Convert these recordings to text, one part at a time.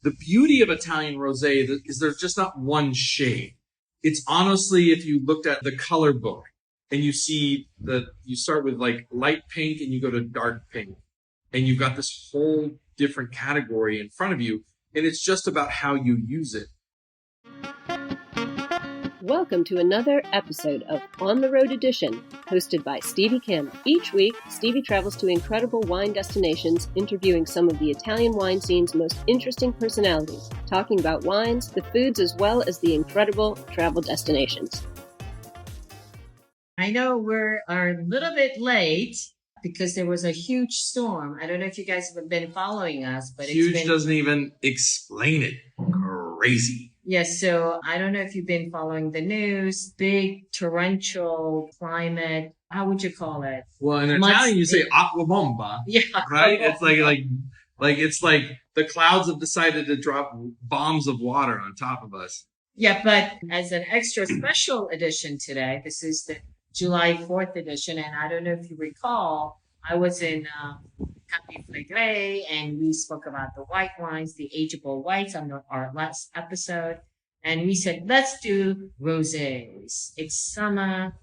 The beauty of Italian rosé is there's just not one shade. It's honestly, if you looked at the color book and you see that you start with like light pink and you go to dark pink and you've got this whole different category in front of you, and it's just about how you use it. Welcome to another episode of On the Road Edition, hosted by Stevie Kim. Each week, Stevie travels to incredible wine destinations, interviewing some of the Italian wine scene's most interesting personalities, talking about wines, the foods, as well as the incredible travel destinations. I know we're a little bit late because there was a huge storm. I don't know if you guys have been following us, but Huge doesn't even explain it. Crazy. Yes, so I don't know if you've been following the news. Big torrential climate. How would you call it? Well, in Italian you say acqua bomba. Yeah. Right? It's like the clouds have decided to drop bombs of water on top of us. Yeah, but as an extra special edition today, this is the July 4th edition, and I don't know if you recall, I was in Capiflegre, and we spoke about the white wines, the ageable whites on our last episode. And we said, let's do rosés. It's summer.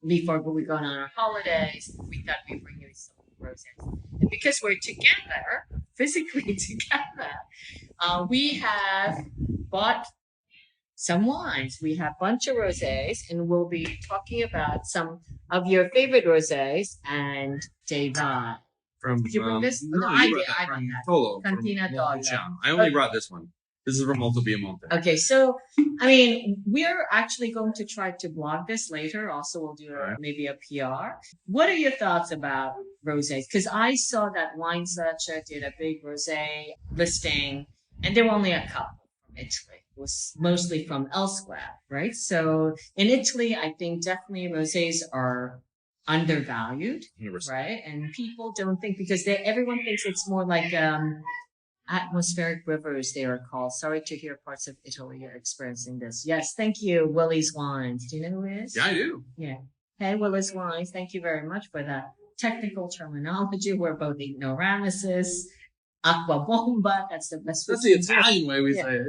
Before we go on our holidays, we thought we'd bring you some rosés. And because we're together, physically together, we have bought some wines. We have a bunch of rosés, and we'll be talking about some of your favorite rosés and Deva. Did you bring this? No, I did. I brought that. Tolo. Cantina Dolce. I only brought this one. This is from Molto Piemonte. Okay, so, I mean, we're actually going to try to blog this later. Also, we'll do maybe a PR. What are your thoughts about rosés? Because I saw that Wine Searcher did a big rosé listing, and there were only a couple from Italy. It was mostly from elsewhere, right? So, in Italy, I think definitely rosés are undervalued, 100%. Right? And people don't think, because everyone thinks it's more like atmospheric rivers, they are called. Sorry to hear parts of Italy are experiencing this. Yes, thank you, Willie's Wines. Do you know who it is? Yeah, I do. Yeah. Hey, Willie's Wines, thank you very much for that technical terminology. We're both ignoramuses. Acqua bomba, that's the best. That's the Italian way we say it.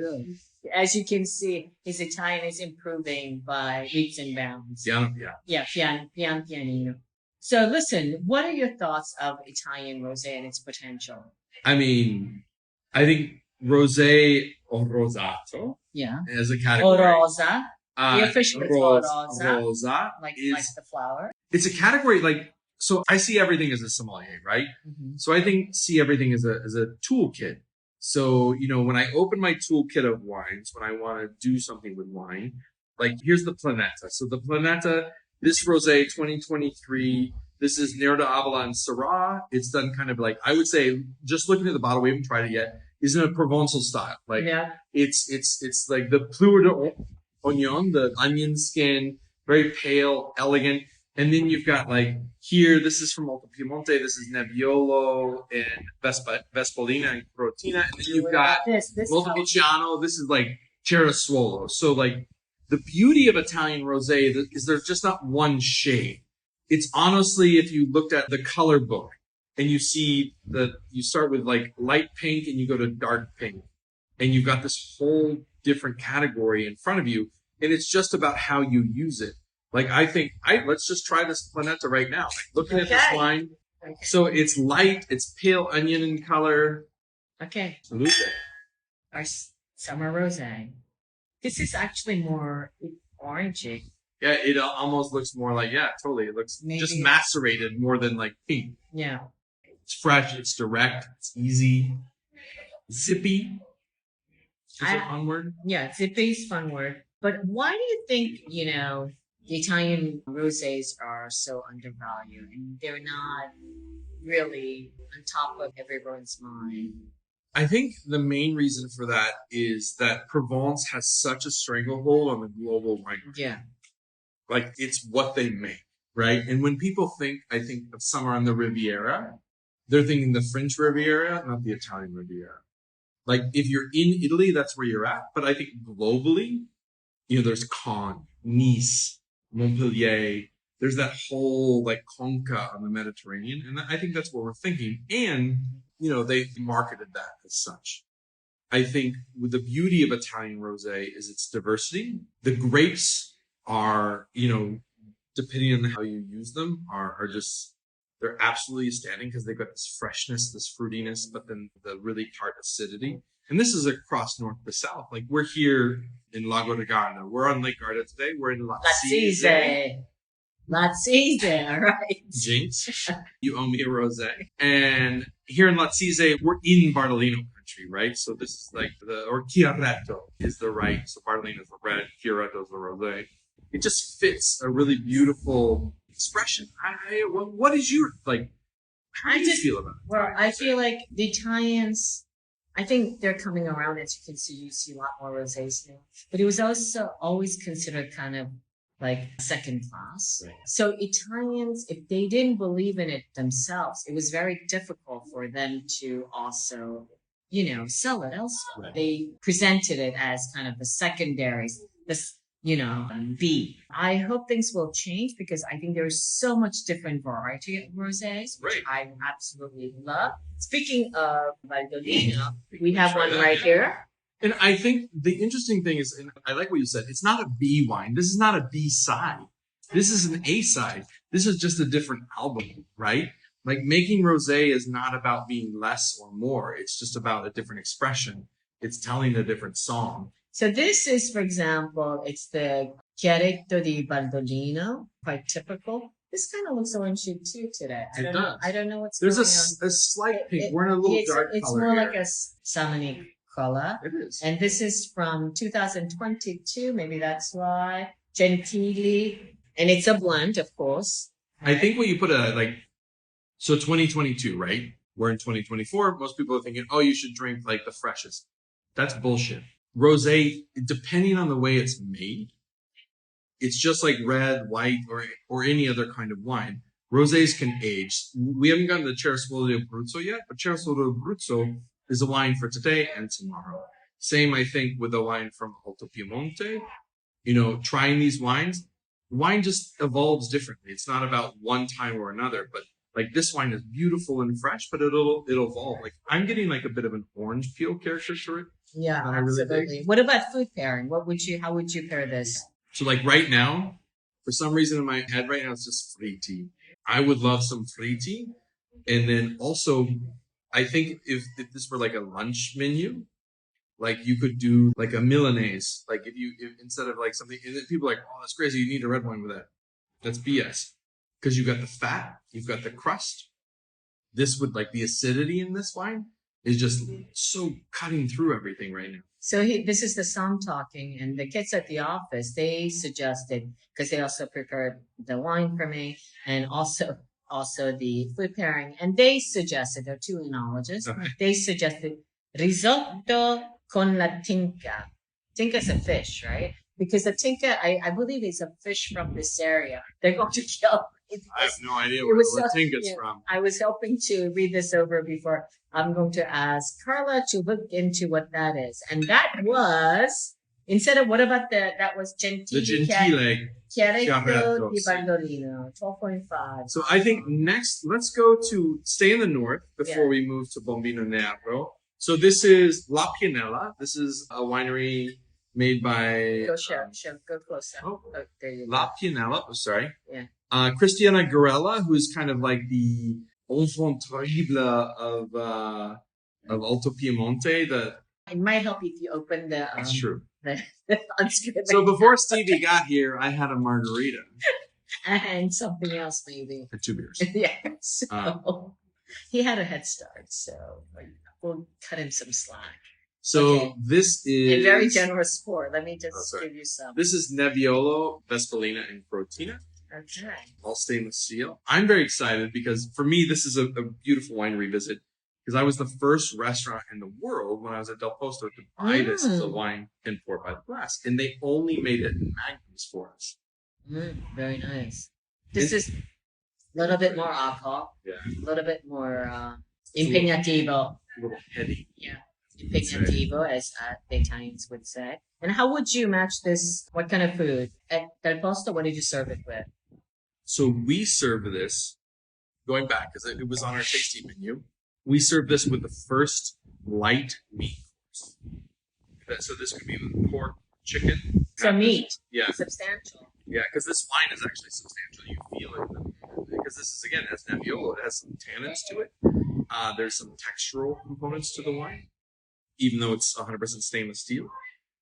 Yeah. As you can see, his Italian is improving by leaps and bounds. Yeah, pianino. So listen, what are your thoughts of Italian rosé and its potential? I mean, I think rosé or rosato as a category. Or rosa. The official is rosa. Rosa. Like the flower. It's a category so I see everything as a sommelier, right? Mm-hmm. So I see everything as a toolkit. So, when I open my toolkit of wines, when I want to do something with wine, here's the Planeta. So the Planeta, this rosé 2023, this is Nero d'Avola and Syrah. It's done kind of I would say, just looking at the bottle, we haven't tried it yet, is in a Provençal style. It's like the Pleur d'Oignon, the onion skin, very pale, elegant. And then you've got here, this is from Molto Piemonte, this is Nebbiolo and Vespolina and Crotina. And then you've got Montepulciano, this is Cerasuolo. So the beauty of Italian rosé is there's just not one shade. It's honestly, if you looked at the color book and you see that you start with light pink and you go to dark pink and you've got this whole different category in front of you, and it's just about how you use it. I think, let's just try this Planeta right now. Looking at this wine. Okay. So it's light, it's pale onion in color. Okay. Salute. Our summer rosé. This is actually more orangey. Yeah, it almost looks more totally. It looks just macerated more than pink. Yeah. It's fresh, it's direct, it's easy. Zippy. Is a fun word? Yeah, zippy is a fun word. But why do you think, the Italian rosés are so undervalued and they're not really on top of everyone's mind? I think the main reason for that is that Provence has such a stranglehold on the global wine market. Yeah. It's what they make, right? And when people think of summer on the Riviera, they're thinking the French Riviera, not the Italian Riviera. If you're in Italy, that's where you're at. But I think globally, there's Cannes, Nice, Montpellier. There's that whole conca on the Mediterranean. And I think that's what we're thinking. And, they marketed that as such. I think with the beauty of Italian rosé is its diversity. The grapes are, depending on how you use them, are just, they're absolutely outstanding because they've got this freshness, this fruitiness, but then the really tart acidity. And this is across north to south. Like we're here in Lago di Garda. We're on Lake Garda today. We're in Lazise. Lazise, all right. Jinx, you owe me a rosé. And here in Lazise, we're in Bardolino country, right? So this is like or Chiaretto is the right. So Bardolino is the red, Chiaretto is the rosé. It just fits a really beautiful expression. What is your, like, how do you feel about it? Well, I feel like the Italians, I think they're coming around. As you can see, you see a lot more rosés now. But it was also always considered kind of like second class. Right. So Italians, if they didn't believe in it themselves, it was very difficult for them to also, sell it elsewhere. Right. They presented it as kind of the secondaries, B. I hope things will change because I think there's so much different variety of rosés, which I absolutely love. Speaking of Bardolino, we have one right here. And I think the interesting thing is, and I like what you said, it's not a B wine. This is not a B side. This is an A side. This is just a different album, right? Like making rosé is not about being less or more. It's just about a different expression. It's telling a different song. So this is, for example, it's the Chiaretto di Bardolino, quite typical. This kind of looks orangey too today. I don't know what's going on. There's a slight pink. We're in a little dark color. It's more like a salmon color. It is. And this is from 2022. Maybe that's why. Gentili. And it's a blend, of course. I think when you put so 2022, right? We're in 2024. Most people are thinking, oh, you should drink like the freshest. That's bullshit. Rosé, depending on the way it's made, it's just like red, white, or any other kind of wine. Rosés can age. We haven't gotten to Cerasuolo d'Abruzzo yet, but Cerasuolo d'Abruzzo is a wine for today and tomorrow. Same, I think, with the wine from Alto Piemonte. Trying these wines, wine just evolves differently. It's not about one time or another, but like this wine is beautiful and fresh, but it'll evolve. Like I'm getting like a bit of an orange peel character to it. Yeah, absolutely. What about food pairing? How would you pair this? So like right now, for some reason in my head right now, it's just fritti. I would love some fritti. And then also, I think if this were like a lunch menu, like you could do like a Milanese. Like if instead of like something, and then people are like, oh, that's crazy. You need a red wine with that. That's BS. Because you've got the fat, you've got the crust. This would like the acidity in this wine is just so cutting through everything right now. So this is the song talking, and the kids at the office, they suggested, because they also prepared the wine for me, and also the food pairing, and they suggested, they're two enologists, they suggested risotto con la tinca. Tinca is a fish, right? Because the tinca, I believe, is a fish from this area. They're going to kill me. I have no idea where the tinca is from. I was hoping to read this over before. I'm going to ask Carla to look into what that is. And that was, that was Gentile. The Gentile. Chiaretto di Bardolino, 12.5. So I think next, let's stay in the north before we move to Bombino Nero. So this is La Pianella. This is a winery made by... Go closer. There you go. La Pianella, sorry. Yeah. Cristiana Garella, who is kind of like the enfant terrible of Alto Piemonte. It might help if you open the... That's true. The unscripted. So before Stevie got here, I had a margarita. And something else, maybe. And 2 beers. Yeah. So he had a head start, so we'll cut him some slack. So this is... A very generous pour. Let me just give you some. This is Nebbiolo, Vespolina, and Crotina. Okay. All stainless steel. I'm very excited because for me, this is a beautiful winery visit because I was the first restaurant in the world when I was at Del Posto to buy this as a wine and pour by the glass. And they only made it in magnums for us. Very nice. This is a little bit more alcohol. Yeah. A little bit more impegnativo. A little heady. Yeah. Impegnativo, as the Italians would say. And how would you match this? What kind of food? At Del Posto, what did you serve it with? So we serve this, going back, because it was on our tasting menu, we serve this with the first light meat meats. So this could be with pork, chicken. So meat. Yeah. Substantial. Yeah, because this wine is actually substantial. You feel it. Because this is, again, it has Nebbiolo. It has some tannins to it. There's some textural components to the wine, even though it's 100% stainless steel.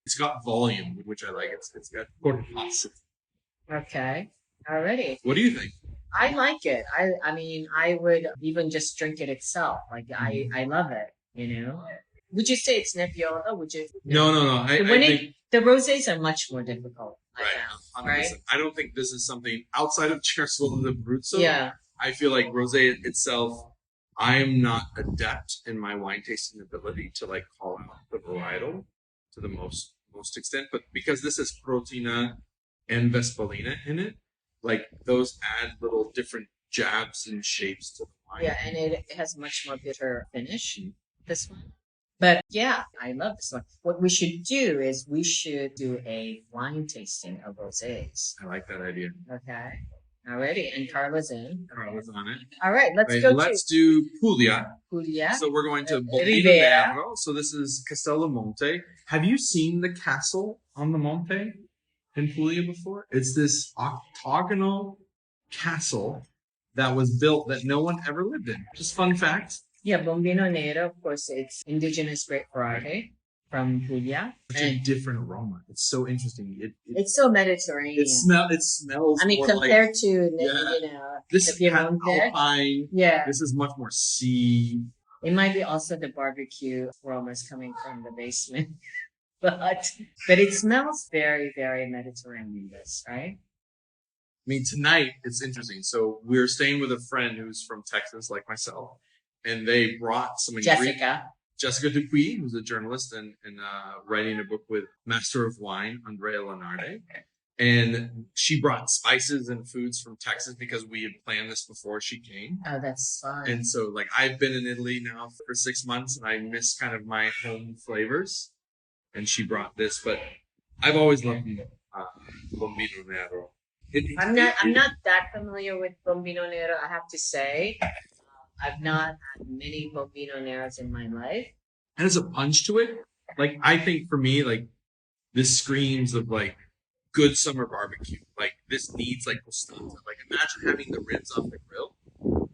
It's got volume, which I like. It's got corpacity. Okay. Alrighty. What do you think? I like it. I mean, I would even just drink it itself. Like, I love it, you know? Would you say it's Nebbiolo? Would you? No. I think, the rosés are much more difficult. right, 100%. Right? I don't think this is something outside of Cersuolo di Abruzzo. Yeah. I feel like rosé itself, I am not adept in my wine tasting ability to like call out the varietal to the most extent, but because this is Protina and Vespolina in it, like those add little different jabs and shapes to the wine. Yeah, and it has much more bitter finish, this one. But yeah, I love this one. What we should do is we should do a wine tasting of rosés. I like that idea. Okay. Alrighty, and Carla's in. Carla's on it. All right, let's Let's do Puglia. Puglia. So we're going to Bombino Rivera. Nero. So this is Castello Monte. Have you seen the castle on the Monte in Puglia before? It's this octagonal castle that was built that no one ever lived in. Just fun fact. Yeah, Bombino Nero, of course, it's indigenous grape variety from Puglia. Such a different aroma. It's so interesting. It's so Mediterranean. It smells. I mean, more compared like, to, yeah. you know, This the is Piemonte. alpine. Yeah. This is much more sea. It might be also the barbecue aromas coming from the basement. but it smells very, very Mediterranean, this, right? I mean, tonight, it's interesting. So we're staying with a friend who's from Texas, like myself, and they brought some ingredients. Jessica Dupuy, who's a journalist and writing a book with Master of Wine, Andrea Lenardi. And she brought spices and foods from Texas because we had planned this before she came. Oh, that's fun. And so, like, I've been in Italy now for 6 months, and I miss kind of my home flavors. And she brought this, but I've always loved Bombino Nero. I'm not that familiar with Bombino Nero, I have to say. I've not had many Bombino Neros in my life. And there's a punch to it. Like, I think for me, like, this screams of, like, good summer barbecue. Like, this needs, like, costata. Like, imagine having the ribs off the grill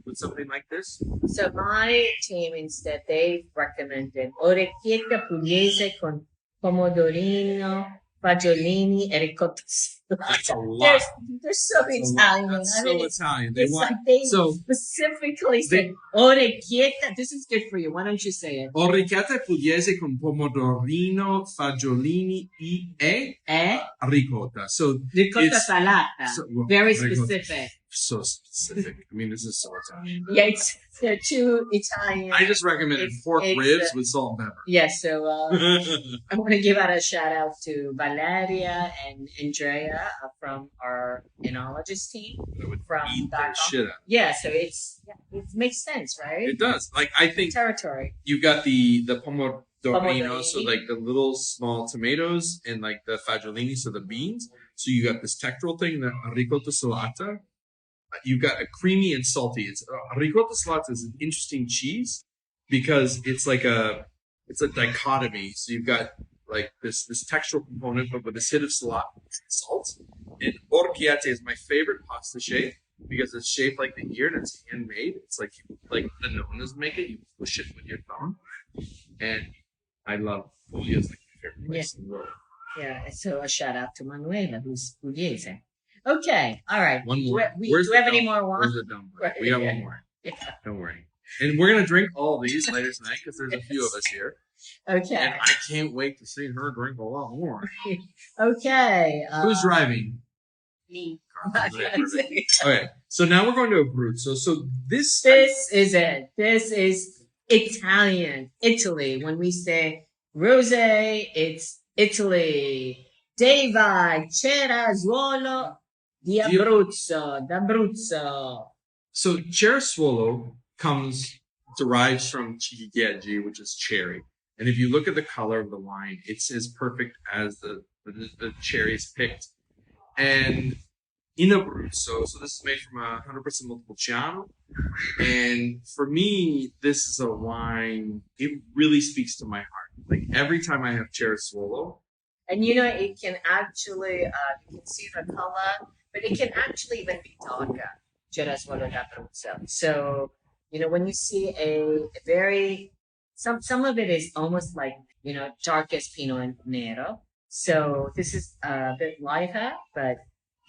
with something like this. So my team, instead, they recommended orecchietta pugliese con pomodorino, fagiolini, e ricotta. That's a lot. They're so Italian. That's I mean, so Italian. It's like they so specifically said orecchietta. This is good for you. Why don't you say it? Orecchietta pugliese con pomodorino, fagiolini e ricotta. So Ricotta salata. Very ricotta. specific. So specific. I mean, this is so Italian. Yeah, they're too Italian. I just recommended pork ribs with salt and pepper. Yeah, so I want to give out a shout out to Valeria and Andrea from our enologist team. From Eat that shit out. Yeah, so it makes sense, right? It does. Like, I think Territory. you got the pomodorino, so Pomodorino. like the little small tomatoes, and like the fagiolini, so the beans. So you got this textural thing, the ricotta salata. You got a creamy and salty. It's ricotta salata is an interesting cheese because it's like a dichotomy. So you've got like this textural component, but with this hit of salt. And orecchiette is my favorite pasta shape because it's shaped like the ear and it's handmade. It's like the nonas make it. You push it with your thumb, and I love Puglia. Is like my favorite place in the world. Yeah, so a shout out to Manuela, who's Pugliese. Okay, all right. One more. Do we have any more wine? Where's the dumb one? We got Yeah. one more. Yeah. Don't worry. And we're gonna drink all of these later tonight because there's a few of us here, Okay. and I can't wait to see her drink a lot more. Okay. Who's driving? Me. Okay, so now we're going to Abruzzo. So this This is Italian. Italy. When we say rosé, it's Italy. Deva, Cerasuolo di Abruzzo. D'Abruzzo. So Cersuolo derives from ciliegi, which is cherry. And if you look at the color of the wine, it's as perfect as the cherry is picked. And in Abruzzo, so this is made from 100% Montepulciano. And for me, this is a wine, it really speaks to my heart. Like every time I have Cerasuolo. And you know, it can actually, you can see the color, but it can actually even be darker. Cerasuolo d'Abruzzo. So, you know, when you see a very, some of it is almost like, you know, darkest Pinot Nero. So this is a bit lighter, but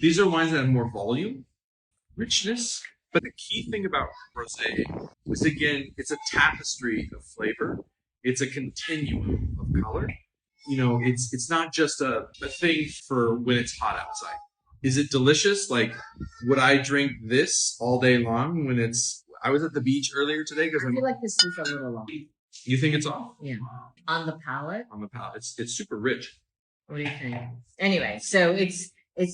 These are wines that have more volume, richness. But the key thing about Rosé is, again, it's a tapestry of flavor. It's a continuum of color. You know, it's not just a thing for when it's hot outside. Is it delicious? Like, would I drink this all day long when it's... I was at the beach earlier today because I feel like this is a little long. You think it's off? Yeah. On the palate? On the palate. It's super rich. What do you think? Anyway, so it's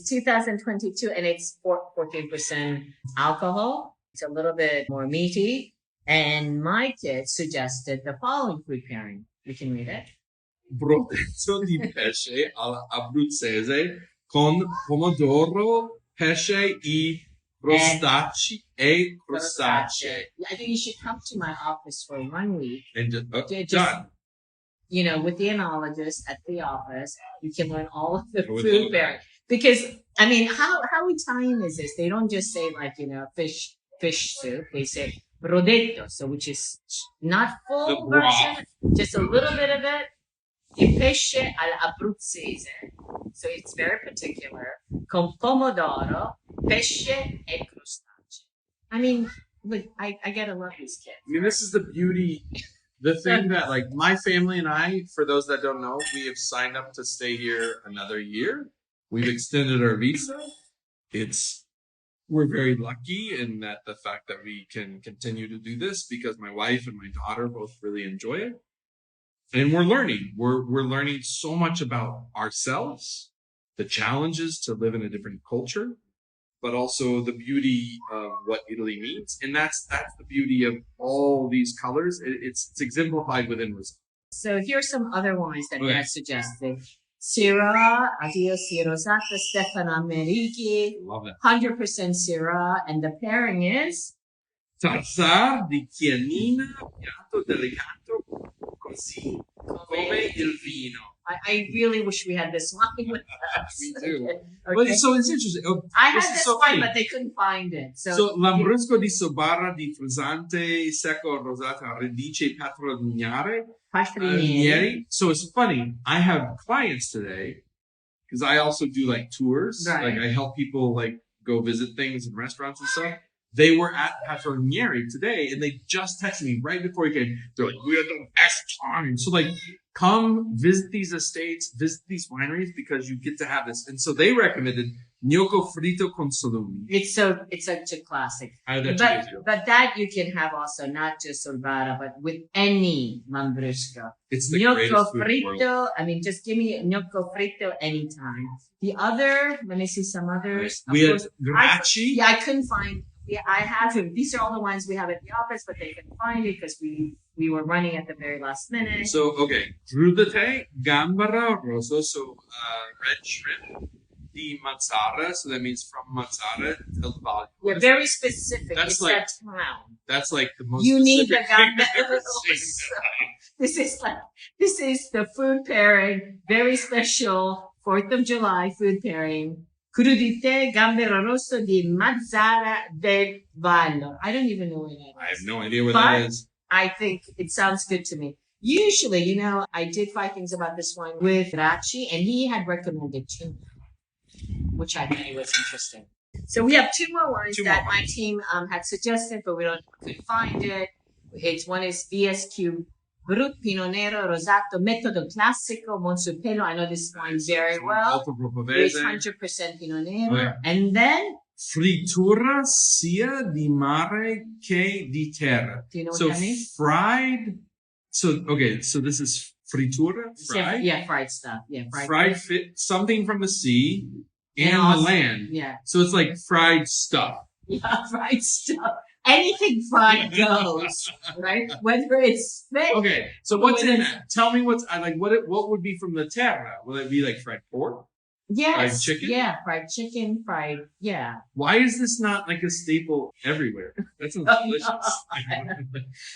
2022 and it's 14% alcohol. It's a little bit more meaty. And my kids suggested the following food pairing. You can read it. Brotetto di pesce alla abruzzese con pomodoro, pesce e crostacei. I think you should come to my office for 1 week. And just done. You know, with the enologist at the office, you can learn all of the food pairing. Because, I mean, how Italian is this? They don't just say like, you know, fish soup. They say brodetto, so which is not full version, just a little bit of it. Di pesce all'abruzzese, so it's very particular. Con pomodoro, pesce e crostacei. I mean, look, I gotta love these kids. I mean, this is the beauty. The thing that, like, my family and I, for those that don't know, we have signed up to stay here another year. We've extended our visa. We're very lucky in that the fact that we can continue to do this because my wife and my daughter both really enjoy it. And we're learning. We're learning so much about ourselves, the challenges to live in a different culture, but also the beauty of what Italy means. And that's the beauty of all these colors. It's exemplified within Rosé. So here's some other wines that we had suggested. Syrah, Addio Si Rosata, Stefano Americi. Love that. 100% Syrah. And the pairing is? Tarzar di Chianina, piatto delicato, così come il vino. I really wish we had this wine with us. Me too. Okay. But so it's interesting. I had this wine, but they couldn't find it. So Lambrusco di Sobarra di Frizzante Secco Rosata Radice Patrinieri. So it's funny. I have clients today because I also do like tours. Right. Like I help people like go visit things and restaurants and stuff. They were at Patrinieri today and they just texted me right before he came. They're like, we had the best time. So like, come visit these estates, visit these wineries because you get to have this. And so they recommended gnocco fritto con salumi. It's such a classic. But that you can have also not just sorbara, but with any lambrusco. It's the gnocco greatest food fritto. in the world. I mean, just give me gnocco fritto anytime. The other, let me see some others. We had Gracci. I couldn't find. Yeah, I have them. These are all the wines we have at the office, but they couldn't find it because we were running at the very last minute. So, okay. Crudite, gambara rosso, so red shrimp, di Mazzara, so that means from Mazzara del Valle. Yeah, very specific. That's it's like, that town. That's like the most You need the specific thing I've gambara ever rosso. seen. This is the food pairing, very special 4th of July food pairing. Crudite Gambero Rosso di Mazzara del Vallo. I don't even know where that is. I have no idea where that is. I think it sounds good to me. Usually, you know, I did 5 things about this wine with Gracci, and he had recommended 2, which I thought was interesting. So we have 2 more wines that my team had suggested, but we couldn't find it. One is VSQ Brut Pinot Nero Rosato Metodo Classico Monsuppello. I know this wine very well. It's 100% Pinot Nero. Yeah. And then Frittura sia di mare che di terra. Do you know what that means? Fried. So this is frittura, fried. Yeah, fried stuff. Yeah, fried something from the sea and the land. Yeah. So it's like fried stuff. Yeah, fried stuff. Anything fried goes, right? Whether it's fish. Okay, so what's in that? Tell me what would be from the terra? Will it be like fried pork? Yes. Fried chicken? Yeah, fried chicken, yeah. Why is this not like a staple everywhere? That sounds delicious.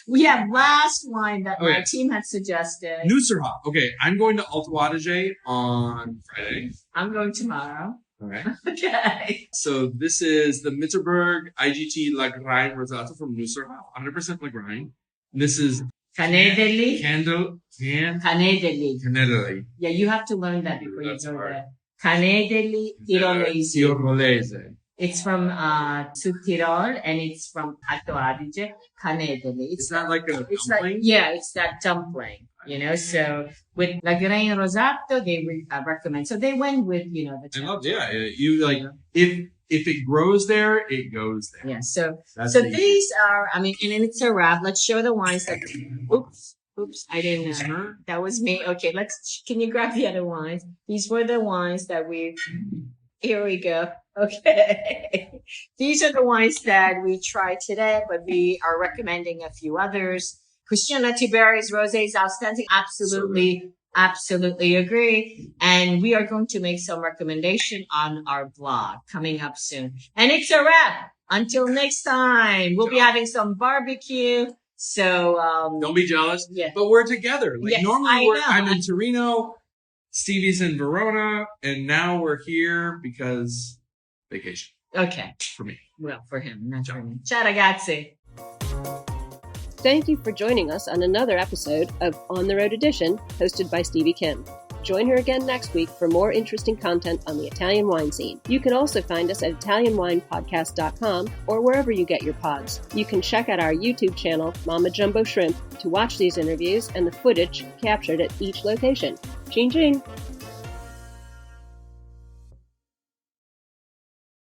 We have last wine that my team had suggested. Nusserhof. Okay, I'm going to Alto Adige on Friday. I'm going tomorrow. All right. Okay. So this is the Mitterberg IGT Lagrein Rosato from Nusserhof, 100% Lagrein. This is Canedeli. Canedeli. Yeah, you have to learn that before you go there. Canedeli Tirolese. It's from Sud Tirol and it's from Alto Adige. Canedeli. It's not like a dumpling? It's that dumpling. You know, so with Lagrein Rosato, they recommend. So they went with, the you like, if it grows there, it goes there. Yeah, so these are, and it's a wrap. Let's show the wines that, oops, I didn't know. That was me. Okay, can you grab the other wines? These were the wines that here we go. Okay. These are the wines that we tried today, but we are recommending a few others. Christiana Tiberi's Rosé is outstanding. Absolutely agree. And we are going to make some recommendation on our blog coming up soon. And it's a wrap. Until next time, we'll be having some barbecue. So, don't be jealous. Yeah. But we're together. Like normally I'm in Torino, Stevie's in Verona, and now we're here because vacation. Okay. For me. Well, for him, not for me. Ciao, ragazzi. Thank you for joining us on another episode of On the Road Edition, hosted by Stevie Kim. Join her again next week for more interesting content on the Italian wine scene. You can also find us at ItalianWinePodcast.com or wherever you get your pods. You can check out our YouTube channel, Mama Jumbo Shrimp, to watch these interviews and the footage captured at each location. Ching ching!